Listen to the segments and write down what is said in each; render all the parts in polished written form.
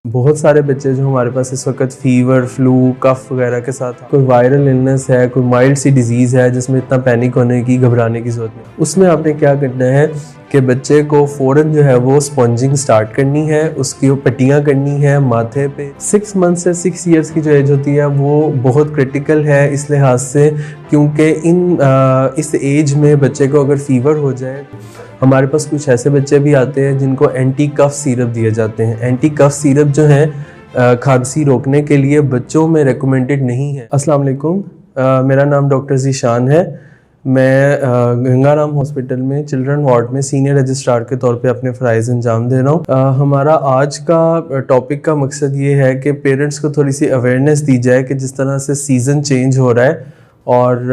बहुत सारे बच्चे जो हमारे पास इस वक्त फीवर, फ्लू, कफ वगैरह के साथ कोई वायरल इलनेस है, कोई माइल्ड सी डिजीज़ है जिसमें इतना पैनिक होने की, घबराने की ज़रूरत नहीं। उसमें आपने क्या करना है कि बच्चे को फ़ौरन जो है वो स्पॉन्जिंग स्टार्ट करनी है, उसकी पट्टियाँ करनी है माथे पे। 6 मंथ से 6 ईयर्स की जो एज होती है वो बहुत क्रिटिकल है इस लिहाज से, क्योंकि इस एज में बच्चे को अगर फीवर हो जाए, हमारे पास कुछ ऐसे बच्चे भी आते हैं जिनको एंटी कफ सिरप दिए जाते हैं। एंटी कफ सिरप जो है खांसी रोकने के लिए बच्चों में रेकमेंडेड नहीं है। अस्सलाम वालेकुम, मेरा नाम डॉक्टर ज़ीशान है। मैं गंगाराम हॉस्पिटल में चिल्ड्रन वार्ड में सीनियर रजिस्ट्रार के तौर पे अपने फ़राइज़ अंजाम दे रहा हूँ। हमारा आज का टॉपिक का मकसद ये है कि पेरेंट्स को थोड़ी सी अवेयरनेस दी जाए कि जिस तरह से सीज़न चेंज हो रहा है और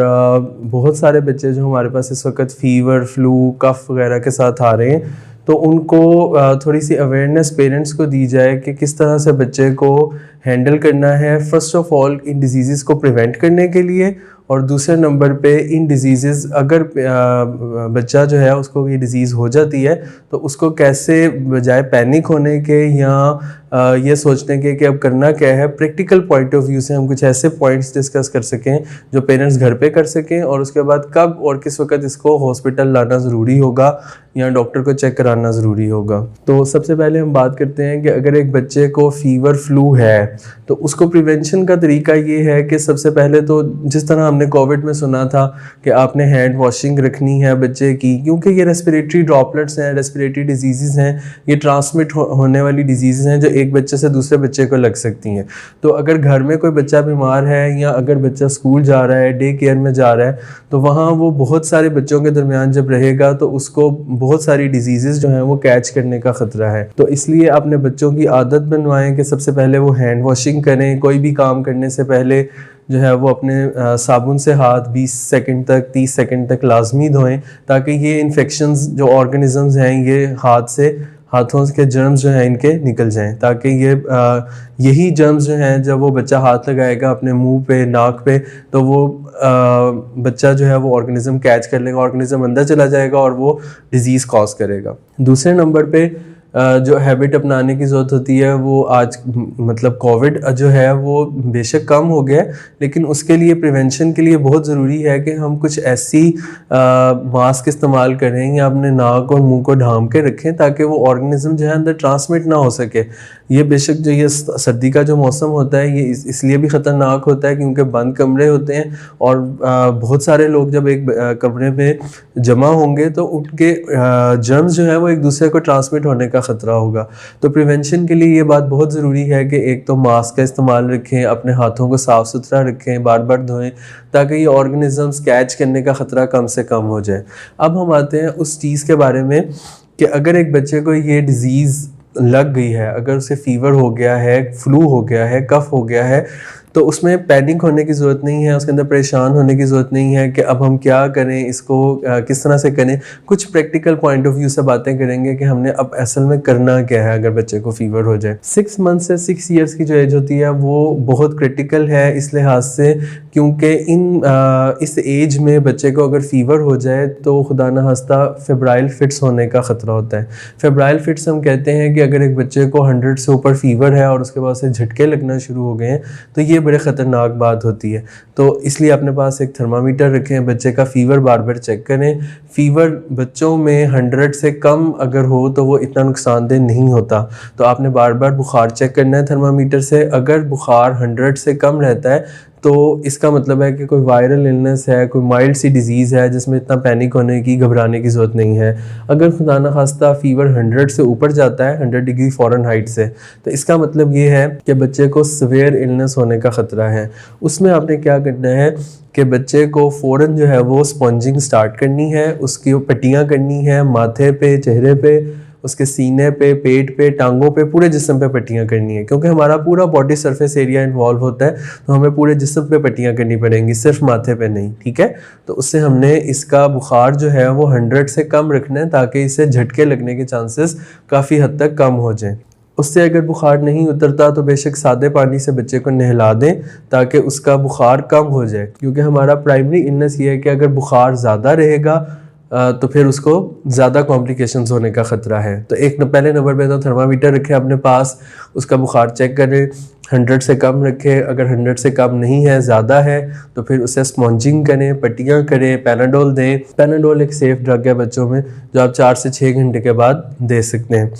बहुत सारे बच्चे जो हमारे पास इस वक्त फ़ीवर, फ्लू, कफ वगैरह के साथ आ रहे हैं, तो उनको थोड़ी सी अवेयरनेस पेरेंट्स को दी जाए कि किस तरह से बच्चे को हैंडल करना है। First of all in disease को प्रिवेंट करने के लिए, और दूसरे नंबर पे इन डिजीज़ अगर बच्चा जो है उसको ये डिज़ीज़ हो जाती है तो उसको कैसे बजाय पैनिक होने के या ये सोचने के कि अब करना क्या है, प्रैक्टिकल पॉइंट ऑफ व्यू से हम कुछ ऐसे पॉइंट्स डिस्कस कर सकें जो पेरेंट्स घर पे कर सकें, और उसके बाद कब और किस वक्त इसको हॉस्पिटल लाना ज़रूरी होगा या डॉक्टर को चेक कराना ज़रूरी होगा। तो सबसे पहले हम बात करते हैं कि अगर एक बच्चे को फ़ीवर, फ्लू है तो उसको प्रिवेंशन का तरीका ये है कि सबसे पहले तो जिस तरह हमने कोविड में सुना था कि आपने हैंड वॉशिंग रखनी है बच्चे की, क्योंकि ये रेस्पिरेटरी ड्रॉपलेट्स हैं, रेस्पिरेटरी डिजीज़ हैं, ये ट्रांसमिट होने वाली डिजीज़ हैं जो एक बच्चे से दूसरे बच्चे को लग सकती हैं। तो अगर घर में कोई बच्चा बीमार है या अगर बच्चा स्कूल जा रहा है, डे केयर में जा रहा है, तो वहाँ वो बहुत सारे बच्चों के दरमियान जब रहेगा तो उसको बहुत सारी डिजीज़ जो हैं वो कैच करने का ख़तरा है। तो इसलिए अपने बच्चों की आदत बनवाएं कि सबसे पहले वो हैंड वॉशिंग करें। कोई भी काम करने से पहले जो है वो अपने साबुन से हाथ 20 सेकंड तक, 30 सेकंड तक लाजमी धोएं, ताकि ये इन्फेक्शंस जो ऑर्गेनिजम्स हैं ये हाथों के जर्म्स जो हैं इनके निकल जाएं, ताकि यही जर्म्स जो हैं जब वो बच्चा हाथ लगाएगा अपने मुंह पे, नाक पे, तो वो बच्चा जो है वो ऑर्गेनिज्म कैच कर लेगा, ऑर्गेनिज्म अंदर चला जाएगा और वो डिजीज़ कॉज करेगा। दूसरे नंबर पे जो हैबिट अपनाने की ज़रूरत होती है वो आज मतलब कोविड जो है वो बेशक कम हो गया है, लेकिन उसके लिए प्रिवेंशन के लिए बहुत ज़रूरी है कि हम कुछ ऐसी मास्क इस्तेमाल करें या अपने नाक और मुंह को ढांप के रखें ताकि वो ऑर्गेनिज्म जो है अंदर ट्रांसमिट ना हो सके। ये बेशक जो ये सर्दी का जो मौसम होता है ये इसलिए भी ख़तरनाक होता है क्योंकि बंद कमरे होते हैं और बहुत सारे लोग जब एक कमरे में जमा होंगे तो उनके जर्म्स जो है वो एक दूसरे को ट्रांसमिट होने का ख़तरा होगा। तो प्रिवेंशन के लिए ये बात बहुत ज़रूरी है कि एक तो मास्क का इस्तेमाल रखें, अपने हाथों को साफ़ सुथरा रखें, बार बार धोएं, ताकि ये ऑर्गेनिजम्स कैच करने का ख़तरा कम से कम हो जाए। अब हम आते हैं उस चीज़ के बारे में कि अगर एक बच्चे को ये डिज़ीज़ लग गई है, अगर उसे फ़ीवर हो गया है, फ्लू हो गया है, कफ हो गया है, तो उसमें पैनिक होने की ज़रूरत नहीं है, उसके अंदर परेशान होने की ज़रूरत नहीं है कि अब हम क्या करें, इसको किस तरह से करें। कुछ प्रैक्टिकल पॉइंट ऑफ व्यू से बातें करेंगे कि हमने अब असल में करना क्या है अगर बच्चे को फ़ीवर हो जाए। 6 मंथ से 6 ईयर्स की जो एज होती है वो बहुत क्रिटिकल है इस लिहाज से, क्योंकि इस एज में बच्चे को अगर फ़ीवर हो जाए तो खुदा न खास्ता फेब्राइल फिट्स होने का ख़तरा होता है। फेब्राइल फिट्स हम कहते हैं कि अगर एक बच्चे को 100 से ऊपर फ़ीवर है और उसके बाद से झटके लगना शुरू हो गए हैं तो ये बड़े ख़तरनाक बात होती है। तो इसलिए अपने पास एक थर्मामीटर रखें, बच्चे का फ़ीवर बार बार चेक करें। फ़ीवर बच्चों में 100 से कम अगर हो तो वो इतना नुकसानदेह नहीं होता, तो आपने बार बार बुखार चेक करना है थर्मामीटर से। अगर बुखार 100 से कम रहता है तो इसका मतलब है कि कोई वायरल इलनेस है, कोई माइल्ड सी डिजीज़ है जिसमें इतना पैनिक होने की, घबराने की ज़रूरत नहीं है। अगर खुदा न खास्ता फ़ीवर 100 से ऊपर जाता है, 100 डिग्री फ़ारेनहाइट से, तो इसका मतलब ये है कि बच्चे को सीवियर इलनेस होने का ख़तरा है। उसमें आपने क्या करना है कि बच्चे को फ़ौरन जो है वो स्पॉन्जिंग स्टार्ट करनी है, उसकी पट्टियाँ करनी है माथे पे, चेहरे पे, उसके सीने पे, पेट पे, टांगों पे, पूरे जिस्म पे पट्टियाँ करनी है, क्योंकि हमारा पूरा बॉडी सरफेस एरिया इन्वॉल्व होता है, तो हमें पूरे जिस्म पे पट्टियाँ करनी पड़ेंगी, सिर्फ माथे पे नहीं, ठीक है। तो उससे हमने इसका बुखार जो है वो 100 से कम रखना है ताकि इससे झटके लगने के चांसेस काफ़ी हद तक कम हो जाएं। उससे अगर बुखार नहीं उतरता तो बेशक सादे पानी से बच्चे को नहला दें ताकि उसका बुखार कम हो जाए, क्योंकि हमारा प्राइमरी इलनेस ये है कि अगर बुखार ज़्यादा रहेगा तो फिर उसको ज़्यादा कॉम्प्लिकेशंस होने का ख़तरा है। तो पहले नंबर पे तो थर्मामीटर रखें अपने पास, उसका बुखार चेक करें, 100 से कम रखें, अगर 100 से कम नहीं है, ज़्यादा है, तो फिर उसे स्पॉन्जिंग करें, पट्टियाँ करें, पैनाडोल दें। पैनाडोल एक सेफ़ ड्रग है बच्चों में जो आप 4 से 6 घंटे के बाद दे सकते हैं।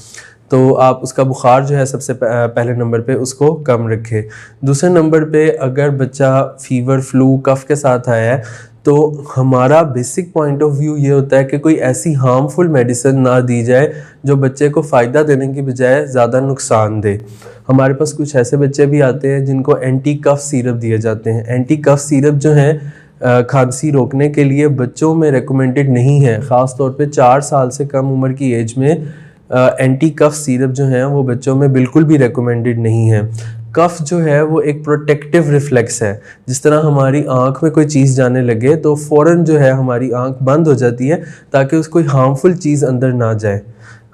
तो आप उसका बुखार जो है सबसे पहले नंबर पे उसको कम रखें। दूसरे नंबर पे अगर बच्चा फीवर, फ्लू, कफ के साथ आया है तो हमारा बेसिक पॉइंट ऑफ व्यू ये होता है कि कोई ऐसी हार्मफुल मेडिसिन ना दी जाए जो बच्चे को फ़ायदा देने की बजाय ज़्यादा नुकसान दे। हमारे पास कुछ ऐसे बच्चे भी आते हैं जिनको एंटी कफ सिरप दिए जाते हैं। एंटी कफ सिरप जो है खांसी रोकने के लिए बच्चों में रिकमेंडेड नहीं है, ख़ास तौर पे 4 साल से कम उम्र की एज में एंटी कफ सिरप जो हैं वो बच्चों में बिल्कुल भी रिकमेंडेड नहीं है। कफ जो है वो एक प्रोटेक्टिव रिफ्लेक्स है। जिस तरह हमारी आंख में कोई चीज़ जाने लगे तो फ़ौरन जो है हमारी आंख बंद हो जाती है ताकि उस कोई हार्मफुल चीज़ अंदर ना जाए।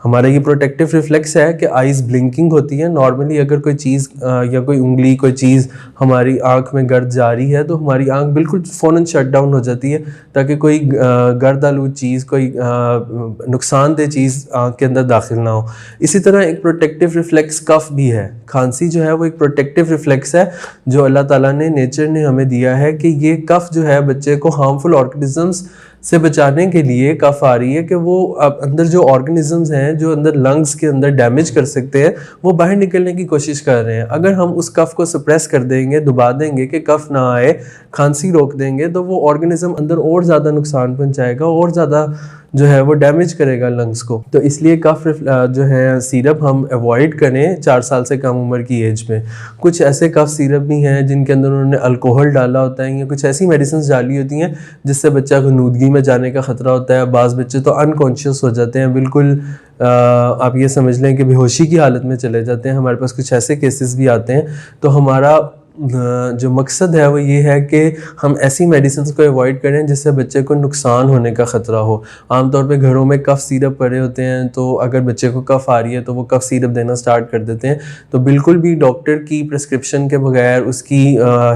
हमारा ये प्रोटेक्टिव रिफ्लेक्स है कि आइज़ ब्लिंकिंग होती है। नॉर्मली अगर कोई चीज़ या कोई उंगली, कोई चीज़ हमारी आंख में गर्द जा रही है तो हमारी आंख बिल्कुल फ़ौरन शट डाउन हो जाती है ताकि कोई गर्द आलूद चीज़, कोई नुकसानदेह चीज़ आंख के अंदर दाखिल ना हो। इसी तरह एक प्रोटेक्टिव रिफ्लेक्स कफ भी है। खांसी जो है वो एक प्रोटेक्टिव रिफ्लेक्स है जो अल्लाह ताला ने, नेचर ने हमें दिया है कि ये कफ जो है बच्चे को हार्मफुल ऑर्गेनिजम्स से बचाने के लिए कफ आ रही है कि वो अंदर जो ऑर्गेनिजम्स हैं जो अंदर लंग्स के अंदर डैमेज कर सकते हैं वो बाहर निकलने की कोशिश कर रहे हैं। अगर हम उस कफ को सप्रेस कर देंगे, दबा देंगे कि कफ ना आए, खांसी रोक देंगे, तो वो ऑर्गेनिज्म अंदर और ज़्यादा नुकसान पहुंचाएगा और ज़्यादा जो है वो डैमेज करेगा लंग्स को। तो इसलिए कफ जो है सिरप हम अवॉइड करें 4 साल से कम उम्र की एज में। कुछ ऐसे कफ सिरप भी हैं जिनके अंदर उन्होंने अल्कोहल डाला होता है या कुछ ऐसी मेडिसिन डाली होती हैं जिससे बच्चा को नूदगी में जाने का ख़तरा होता है। बाज़ बच्चे तो अनकॉन्शियस हो जाते हैं, बिल्कुल आप ये समझ लें कि बेहोशी की हालत में चले जाते हैं। हमारे पास कुछ ऐसे केसेस भी आते हैं। तो हमारा जो मकसद है वो ये है कि हम ऐसी मेडिसिन को अवॉइड करें जिससे बच्चे को नुकसान होने का ख़तरा हो। आमतौर पे घरों में कफ़ सिरप पड़े होते हैं, तो अगर बच्चे को कफ़ आ रही है तो वो कफ़ सिरप देना स्टार्ट कर देते हैं। तो बिल्कुल भी डॉक्टर की प्रिस्क्रिप्शन के बगैर, उसकी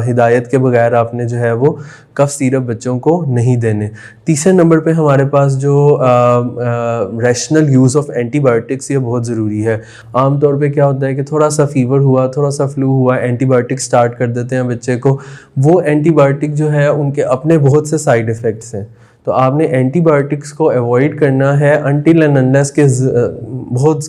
हिदायत के बगैर आपने जो है वो कफ़ सिरप बच्चों को नहीं देने। तीसरे नंबर पे हमारे पास जो रैशनल यूज़ ऑफ एंटीबायोटिक्स, ये बहुत ज़रूरी है। आमतौर पे क्या होता है कि थोड़ा सा फीवर हुआ, थोड़ा सा फ्लू हुआ, एंटीबायोटिक स्टार्ट कर देते हैं बच्चे को। वो एंटीबायोटिक जो है उनके अपने बहुत से साइड इफ़ेक्ट्स हैं, तो आपने एंटीबायोटिक्स को अवॉइड करना है अनटिल एंड अनलेस के बहुत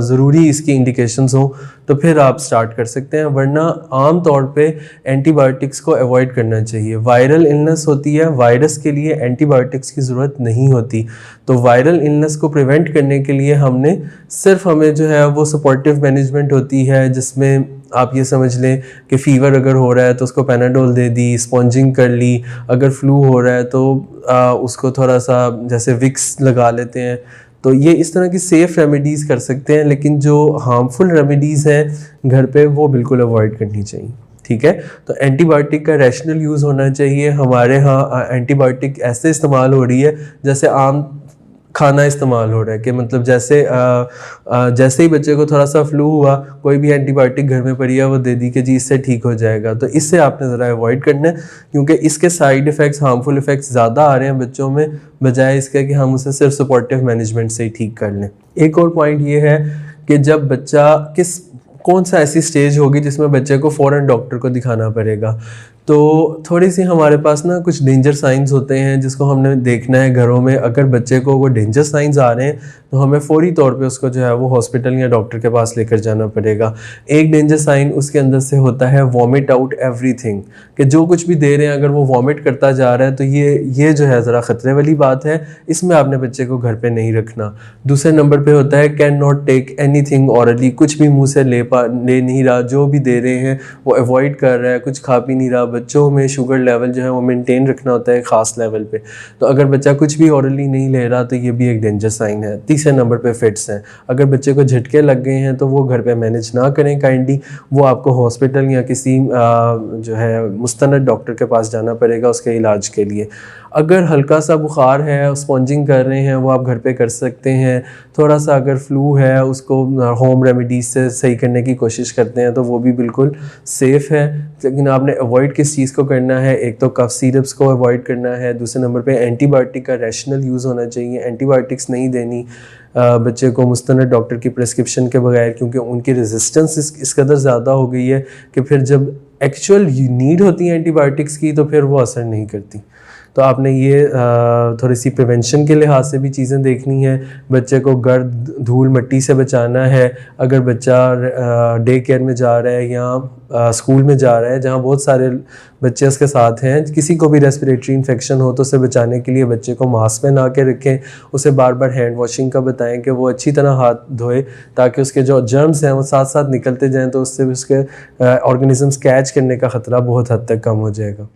ज़रूरी इसकी इंडिकेशंस हों तो फिर आप स्टार्ट कर सकते हैं, वरना आम तौर पे एंटीबायोटिक्स को अवॉइड करना चाहिए। वायरल इलनेस होती है, वायरस के लिए एंटीबायोटिक्स की ज़रूरत नहीं होती। तो वायरल इलनेस को प्रिवेंट करने के लिए हमें जो है वो सपोर्टिव मैनेजमेंट होती है, जिसमें आप ये समझ लें कि फ़ीवर अगर हो रहा है तो उसको पैनाडोल दे दी, स्पॉन्जिंग कर ली। अगर फ्लू हो रहा है तो उसको थोड़ा सा जैसे विक्स लगा लेते हैं। तो ये इस तरह की सेफ़ रेमेडीज़ कर सकते हैं, लेकिन जो हार्मफुल रेमेडीज़ हैं घर पे वो बिल्कुल अवॉइड करनी चाहिए। ठीक है, तो एंटीबायोटिक का रैशनल यूज़ होना चाहिए। हमारे यहाँ एंटीबायोटिक ऐसे इस्तेमाल हो रही है जैसे आम खाना इस्तेमाल हो रहा है, कि मतलब जैसे ही बच्चे को थोड़ा सा फ्लू हुआ, कोई भी एंटीबायोटिक घर में पड़ी है वो दे दी कि जी इससे ठीक हो जाएगा। तो इससे आपने ज़रा अवॉइड करना है, क्योंकि इसके साइड इफ़ेक्ट्स, हार्मफुल इफ़ेक्ट्स ज़्यादा आ रहे हैं बच्चों में, बजाय इसके कि हम उसे सिर्फ सपोर्टिव मैनेजमेंट से ही ठीक कर लें। एक और पॉइंट ये है कि जब बच्चा कौन सा ऐसी स्टेज होगी जिसमें बच्चे को फ़ौरन डॉक्टर को दिखाना पड़ेगा। तो थोड़ी सी हमारे पास ना कुछ डेंजर साइंस होते हैं जिसको हमने देखना है घरों में। अगर बच्चे को वो डेंजर साइंस आ रहे हैं तो हमें फ़ौरी तौर पे उसको जो है वो हॉस्पिटल या डॉक्टर के पास लेकर जाना पड़ेगा। एक डेंजर साइन उसके अंदर से होता है वॉमिट आउट एवरीथिंग, कि जो कुछ भी दे रहे हैं अगर वो वॉमिट करता जा रहा है तो ये जो है ज़रा ख़तरे वाली बात है। इसमें आपने बच्चे को घर पे नहीं रखना। दूसरे नंबर पे होता है can not take anything orally, कुछ भी मुँह से ले नहीं रहा, जो भी दे रहे हैं वो अवॉइड कर रहा है, कुछ खा पी नहीं रहा। बच्चों में शुगर लेवल जो है वो मेंटेन रखना होता है ख़ास लेवल पे। तो अगर बच्चा कुछ भी ऑरली नहीं ले रहा तो ये भी एक डेंजर साइन है। तीसरे नंबर पे फिट्स हैं। अगर बच्चे को झटके लग गए हैं तो वो घर पे मैनेज ना करें काइंडली, वो आपको हॉस्पिटल या किसी जो है मुस्तनद डॉक्टर के पास जाना पड़ेगा उसके इलाज के लिए। अगर हल्का सा बुखार है, स्पॉन्जिंग कर रहे हैं, वो आप घर पे कर सकते हैं। थोड़ा सा अगर फ्लू है उसको होम रेमेडीज से सही करने की कोशिश करते हैं तो वो भी बिल्कुल सेफ़ है। लेकिन आपने अवॉइड किस चीज़ को करना है, एक तो कफ सिरप्स को अवॉइड करना है, दूसरे नंबर पे एंटीबायोटिक का रैशनल यूज़ होना चाहिए। एंटीबायोटिक्स नहीं देनी बच्चे को मुस्तनद डॉक्टर की प्रिस्क्रिप्शन के बगैर, क्योंकि उनकी रेजिस्टेंस इस कदर ज़्यादा हो गई है कि फिर जब एक्चुअल नीड होती है एंटीबायोटिक्स की तो फिर वो असर नहीं करती। तो आपने ये थोड़ी सी प्रिवेंशन के लिहाज से भी चीज़ें देखनी है। बच्चे को गर्द धूल मिट्टी से बचाना है। अगर बच्चा डे केयर में जा रहा है या स्कूल में जा रहा है जहाँ बहुत सारे बच्चे उसके साथ हैं, किसी को भी रेस्पिरेटरी इन्फेक्शन हो तो उसे बचाने के लिए बच्चे को मास्क पहना के रखें। उसे बार बार हैंड वॉशिंग का बताएं कि वो अच्छी तरह हाथ धोए ताकि उसके जो जर्म्स हैं वो साथ साथ निकलते जाएँ, तो उससे उसके ऑर्गेनिजम्स कैच करने का ख़तरा बहुत हद तक कम हो जाएगा।